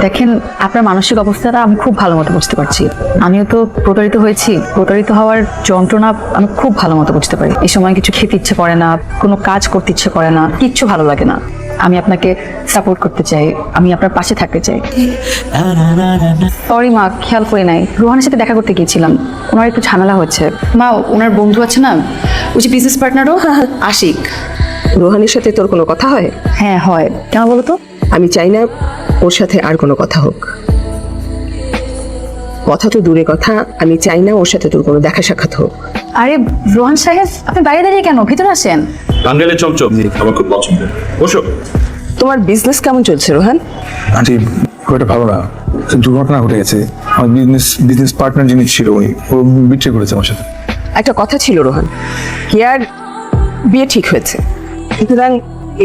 দেখেন, আপনার মানসিক অবস্থাটা আমি খুব ভালো মতো বুঝতে পারছি। আমিও তো প্রতারিত হয়েছি। প্রতারিত হওয়ার যন্ত্রণা আমি খুব ভালো মতো বুঝতে পারি। এই সময় কিছু খেতে ইচ্ছে করে না, কোনো কাজ করতে ইচ্ছে করে না, কিচ্ছু ভালো লাগে না। আমি আপনাকে সাপোর্ট করতে চাই, আমি আপনার পাশে থাকতে চাই। সরি মা, খেয়াল করি নাই। রোহানের সাথে দেখা করতে গিয়েছিলাম, ওনার একটু ঝামেলা হচ্ছে। মা, ওনার বন্ধু আছে না, ওই যে বিজনেস পার্টনারও আশিক। রোহানের সাথে তোর কোনো কথা হয়? হ্যাঁ হয়। কেন বলো তো? আমি চাই না ওর সাথে আর কোনো কথা হোক। কথা তো দূরে কথা, আমি চাই না ওর সাথে তোর কোনো দেখা সাক্ষাৎ হোক। আরে রোহান সাহেব, আপনি বাইরে দাঁড়িয়ে কেন? ভিতরে আসেন। টাঙ্গাইলের চমচম আমার খুব পছন্দ। বসো। তোমার বিজনেস কেমন চলছে রোহান? আন্টি খুব একটা ভালো না, দুর্ঘটনা ঘটে গেছে। আমার বিজনেস পার্টনার যিনি ছিল ও বিট্রে করেছে আমার সাথে। একটা কথা ছিল রোহান, কেয়ার বিয়ে ঠিক হয়েছে, সুতরাং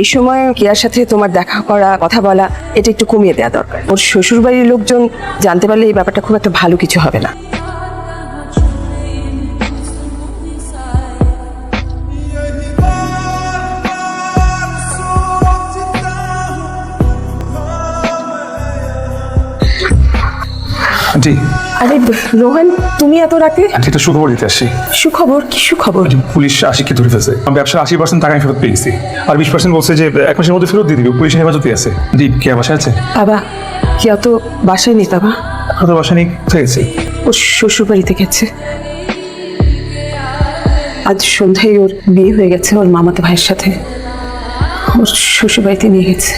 এই সময় কেয়ার সাথে তোমার দেখা করা, কথা বলা এটা একটু কমিয়ে দেওয়া দরকার। ওর শ্বশুরবাড়ির লোকজন জানতে পারলে এই ব্যাপারটা খুব একটা ভালো কিছু হবে না। আন্টি আরে রোহান, তুমি এত রাতে? আন্টি একটা সুখবর দিতে আসছি। সুখবর? কি সুখবর? পুলিশ আশিককে ধরে ফেলছে। আমার ব্যবসার 80% টাকা আমি ফেরত পেয়ে গেছি, আর 20% বলছে যে 1 মাসের মধ্যে ফেরত দিয়ে দিবে। পুলিশের হেফাজতে আছে। দীপ কে বাসায় আছে? বাবা কেয়া তো বাসায় নেই বাবা। কত বাসা নেই, কোথায় গেছে? ওর শ্বশুর বাড়িতে গেছে। আজ সন্ধ্যায় ওর বিয়ে হয়ে গেছে ওর মামাতো ভাইয়ের সাথে। ওর শ্বশুর বাড়িতে নিয়ে গেছে।